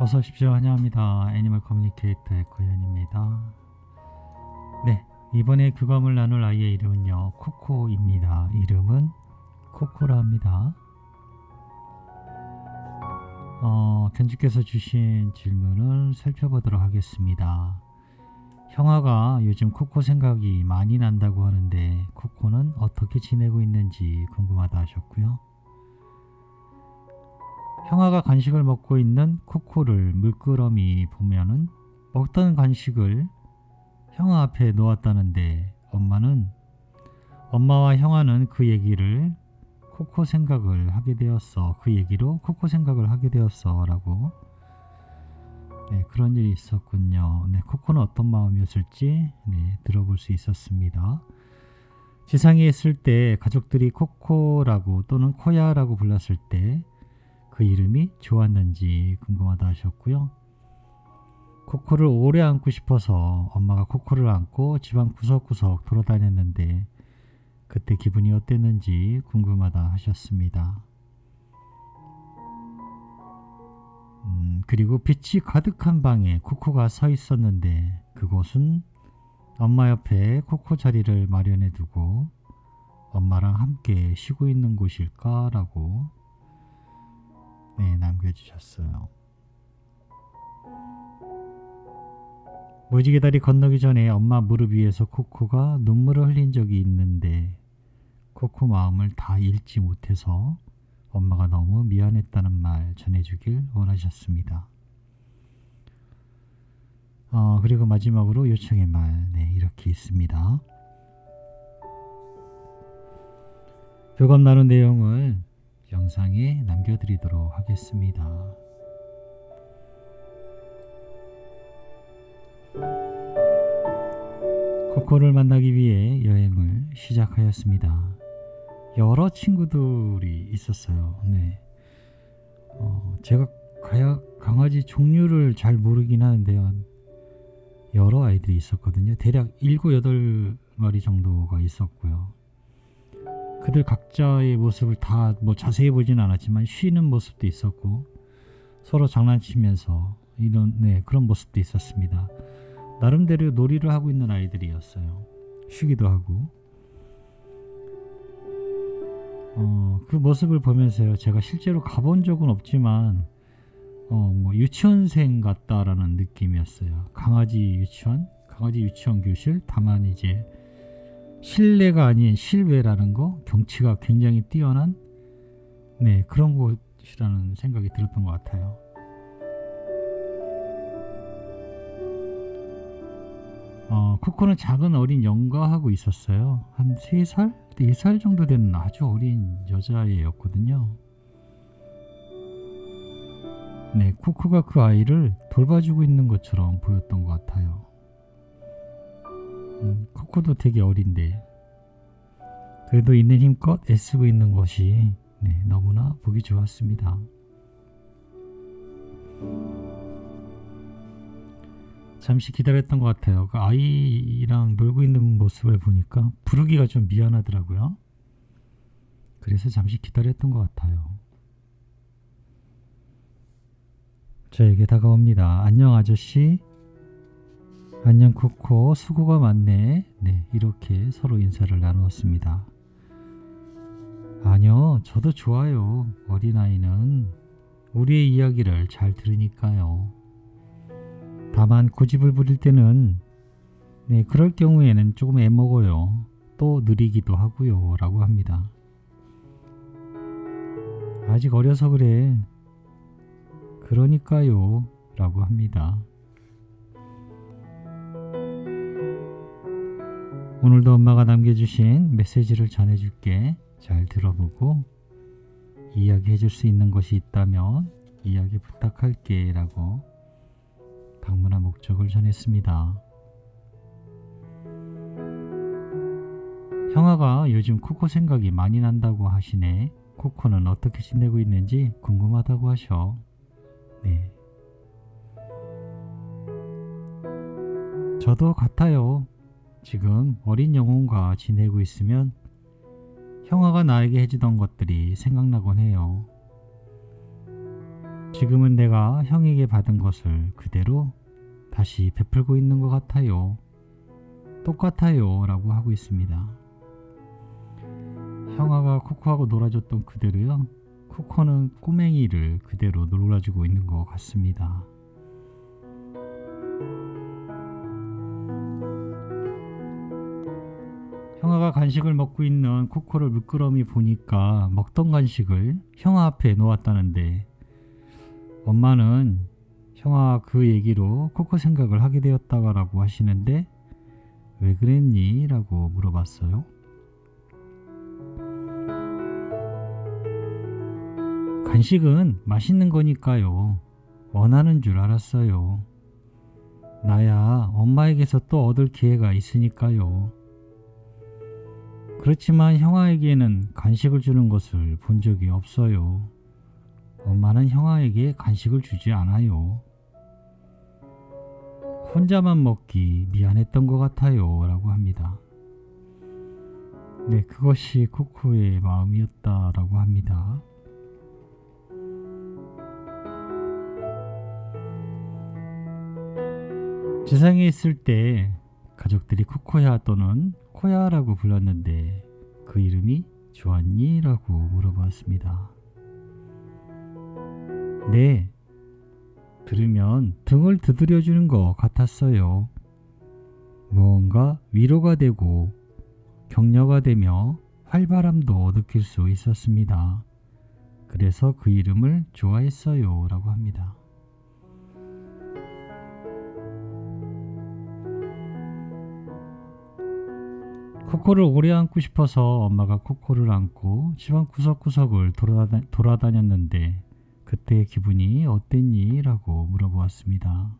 어서 오십시오. 환영합니다. 애니멀 커뮤니케이터의 고현입니다. 네, 이번에 교감을 나눌 아이의 이름은요, 코코입니다. 이름은 코코라 합니다. 견주께서 주신 질문을 살펴보도록 하겠습니다. 형아가 요즘 코코 생각이 많이 난다고 하는데 코코는 어떻게 지내고 있는지 궁금하다 하셨고요. 형아가 간식을 먹고 있는 코코를 물끄러미 보면은 먹던 간식을 형아 앞에 놓았다는데 엄마와 형아는 그 얘기를 코코 생각을 하게 되었어. 그 얘기로 코코 생각을 하게 되었어 라고 그런 일이 있었군요. 코코는 어떤 마음이었을지 들어볼 수 있었습니다. 지상에 있을 때 가족들이 코코라고 또는 코야라고 불렀을 때 그 이름이 좋았는지 궁금하다 하셨고요. 코코를 오래 안고 싶어서 엄마가 코코를 안고 집안 구석구석 돌아다녔는데 그때 기분이 어땠는지 궁금하다 하셨습니다. 그리고 빛이 가득한 방에 코코가 서 있었는데 그곳은 엄마 옆에 코코 자리를 마련해 두고 엄마랑 함께 쉬고 있는 곳일까라고 남겨주셨어요. 무지개 다리 건너기 전에 엄마 무릎 위에서 코코가 눈물을 흘린 적이 있는데 코코 마음을 다 읽지 못해서 엄마가 너무 미안했다는 말 전해주길 원하셨습니다. 그리고 마지막으로 요청의 말 이렇게 있습니다. 교감 나눈 내용을 영상에 남겨드리도록 하겠습니다. 코코를 만나기 위해 여행을 시작하였습니다. 여러 친구들이 있었어요. 제가 강아지 종류를 잘 모르긴 하는데요. 여러 아이들이 있었거든요. 대략 7, 8마리 정도가 있었고요. 그들 각자의 모습을 다 자세히 보지는 않았지만 쉬는 모습도 있었고 서로 장난치면서 그런 모습도 있었습니다. 나름대로 놀이를 하고 있는 아이들이었어요. 쉬기도 하고 그 모습을 보면서요, 제가 실제로 가본 적은 없지만 유치원생 같다라는 느낌이었어요. 강아지 유치원 교실, 다만 이제 실내가 아닌 실외라는 거, 경치가 굉장히 뛰어난 그런 곳이라는 생각이 들었던 것 같아요. 코코는 작은 어린 영가하고 있었어요. 한 3살? 4살 정도 되는 아주 어린 여자애였거든요. 코코가 그 아이를 돌봐주고 있는 것처럼 보였던 것 같아요. 코코도 되게 어린데 그래도 있는 힘껏 애쓰고 있는 것이 너무나 보기 좋았습니다. 잠시 기다렸던 것 같아요. 그 아이랑 놀고 있는 모습을 보니까 부르기가 좀 미안하더라고요. 그래서 잠시 기다렸던 것 같아요. 저에게 다가옵니다. 안녕 아저씨. 안녕 코코. 수고가 많네. 이렇게 서로 인사를 나누었습니다. 아니요, 저도 좋아요. 어린아이는 우리의 이야기를 잘 들으니까요. 다만 고집을 부릴 때는 그럴 경우에는 조금 애먹어요. 또 느리기도 하고요 라고 합니다. 아직 어려서 그래. 그러니까요 라고 합니다. 오늘도 엄마가 남겨주신 메시지를 전해줄게. 잘 들어보고 이야기해줄 수 있는 것이 있다면 이야기 부탁할게 라고 방문한 목적을 전했습니다. 형아가 요즘 코코 생각이 많이 난다고 하시네. 코코는 어떻게 지내고 있는지 궁금하다고 하셔. 저도 같아요. 지금 어린 영혼과 지내고 있으면 형아가 나에게 해주던 것들이 생각나곤 해요. 지금은 내가 형에게 받은 것을 그대로 다시 베풀고 있는 것 같아요. 똑같아요 라고 하고 있습니다. 형아가 코코하고 놀아줬던 그대로요. 코코는 꼬맹이를 그대로 놀아주고 있는 것 같습니다. 형아가 간식을 먹고 있는 코코를 물끄러미 보니까 먹던 간식을 형아 앞에 놓았다는데 엄마는 형아 그 얘기로 코코 생각을 하게 되었다고 하시는데 왜 그랬니? 라고 물어봤어요. 간식은 맛있는 거니까요. 원하는 줄 알았어요. 나야 엄마에게서 또 얻을 기회가 있으니까요. 그렇지만 형아에게는 간식을 주는 것을 본 적이 없어요. 엄마는 형아에게 간식을 주지 않아요. 혼자만 먹기 미안했던 것 같아요 라고 합니다. 네, 그것이 코코의 마음이었다라고 합니다. 세상에 있을 때 가족들이 코코야 또는 코야라고 불렀는데 그 이름이 좋았니? 라고 물어봤습니다. 네, 들으면 등을 두드려주는 것 같았어요. 무언가 위로가 되고 격려가 되며 활바람도 느낄 수 있었습니다. 그래서 그 이름을 좋아했어요 라고 합니다. 코코를 오래 안고 싶어서 엄마가 코코를 안고 집안 구석구석을 돌아다녔는데 그때의 기분이 어땠니? 라고 물어보았습니다.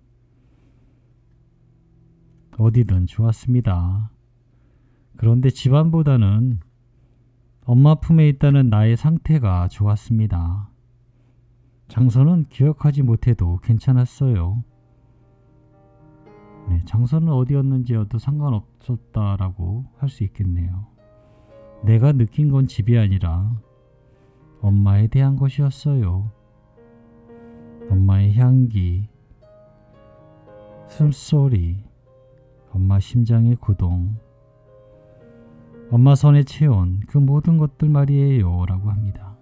어디든 좋았습니다. 그런데 집안보다는 엄마 품에 있다는 나의 상태가 좋았습니다. 장소는 기억하지 못해도 괜찮았어요. 네, 장소는 어디였는지여도 상관없었다라고 할 수 있겠네요. 내가 느낀 건 집이 아니라 엄마에 대한 것이었어요. 엄마의 향기, 숨소리, 엄마 심장의 고동, 엄마 손에 채운 그 모든 것들 말이에요 라고 합니다.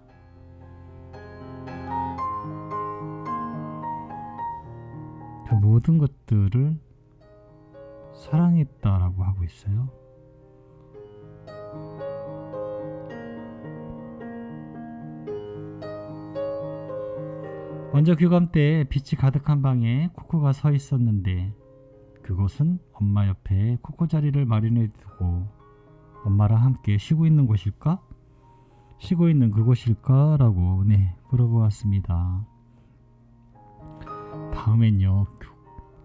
그 모든 것들을 사랑했다라고 하고 있어요. 먼저 교감 때 빛이 가득한 방에 코코가 서 있었는데 그곳은 엄마 옆에 코코 자리를 마련해 두고 엄마랑 함께 쉬고 있는 곳일까? 쉬고 있는 그곳일까? 라고 물어보았습니다. 다음엔요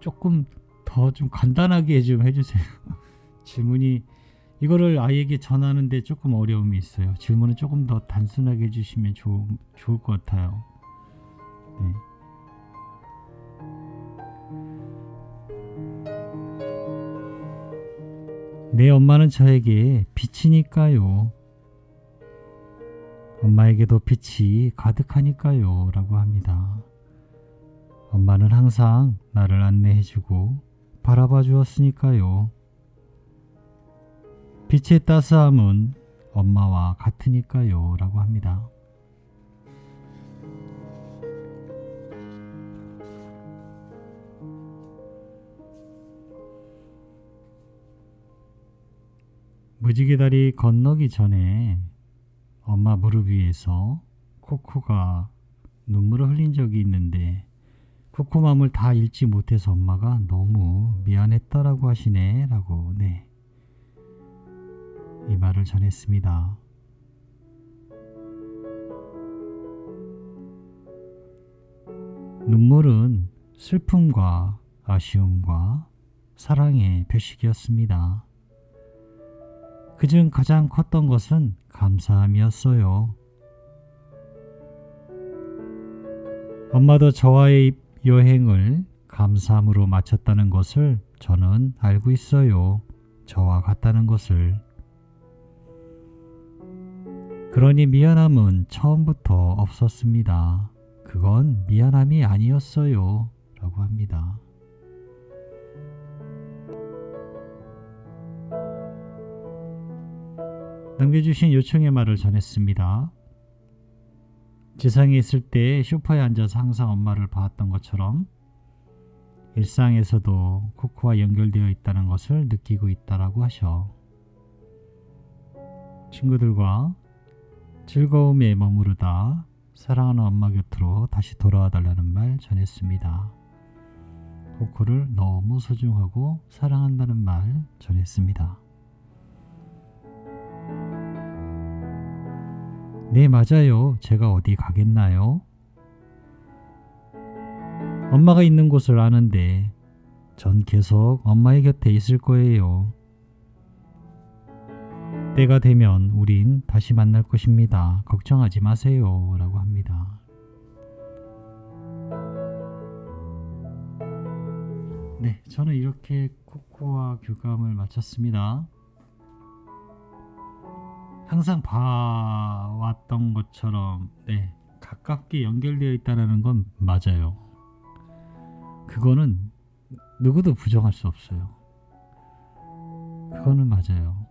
조금 더 좀 간단하게 좀 해주세요. 질문이 이거를 아이에게 전하는데 조금 어려움이 있어요. 질문은 조금 더 단순하게 해주시면 좋을 것 같아요. 네. 내 엄마는 저에게 빛이니까요. 엄마에게도 빛이 가득하니까요 라고 합니다. 엄마는 항상 나를 안내해주고 바라봐 주었으니까요. 빛의 따스함은 엄마와 같으니까요 라고 합니다. 무지개 다리 건너기 전에 엄마 무릎 위에서 코코가 눈물을 흘린 적이 있는데 코코 마음을 다 읽지 못해서 엄마가 너무 미안했다라고 하시네 라고 이 말을 전했습니다. 눈물은 슬픔과 아쉬움과 사랑의 표식이었습니다. 그중 가장 컸던 것은 감사함이었어요. 엄마도 저와의 여행을 감사함으로 마쳤다는 것을 저는 알고 있어요. 저와 같다는 것을. 그러니 미안함은 처음부터 없었습니다. 그건 미안함이 아니었어요 라고 합니다. 남겨주신 요청의 말을 전했습니다. 지상에 있을 때 소파에 앉아서 항상 엄마를 봐왔던 것처럼 일상에서도 코코와 연결되어 있다는 것을 느끼고 있다라고 하셔. 친구들과 즐거움에 머무르다 사랑하는 엄마 곁으로 다시 돌아와 달라는 말 전했습니다. 코코를 너무 소중하고 사랑한다는 말 전했습니다. 네, 맞아요. 제가 어디 가겠나요? 엄마가 있는 곳을 아는데 전 계속 엄마의 곁에 있을 거예요. 때가 되면 우린 다시 만날 것입니다. 걱정하지 마세요 라고 합니다. 네, 저는 이렇게 코코와 교감을 마쳤습니다. 항상 봐왔던 것처럼 가깝게 연결되어 있다는 건 맞아요. 그거는 누구도 부정할 수 없어요. 그거는 맞아요.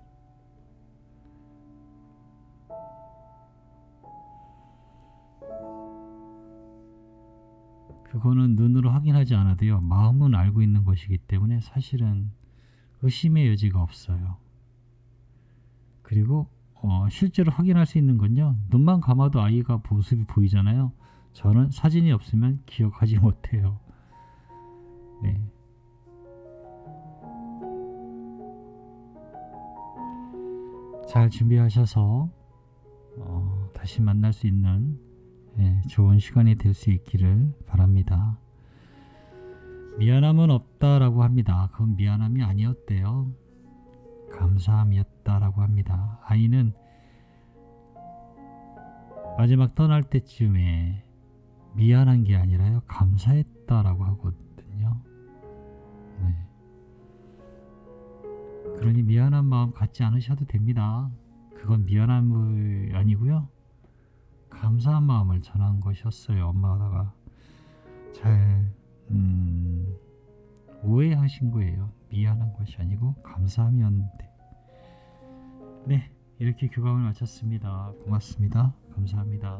그거는 눈으로 확인하지 않아도요, 마음은 알고 있는 것이기 때문에 사실은 의심의 여지가 없어요. 그리고 실제로 확인할 수 있는 건요, 눈만 감아도 아이가 모습이 보이잖아요. 저는 사진이 없으면 기억하지 못해요. 네. 잘 준비하셔서 다시 만날 수 있는 좋은 시간이 될 수 있기를 바랍니다. 미안함은 없다라고 합니다. 그건 미안함이 아니었대요. 감사함이었다라고 합니다. 아이는 마지막 떠날 때쯤에 미안한 게 아니라요, 감사했다라고 하거든요. 네. 그러니 미안한 마음 갖지 않으셔도 됩니다. 그건 미안함이 아니고요, 감사한 마음을 전한 것이었어요. 엄마가 잘 오해하신 거예요. 미안한 것이 아니고 감사함이었는데. 네, 이렇게 교감을 마쳤습니다. 고맙습니다. 감사합니다.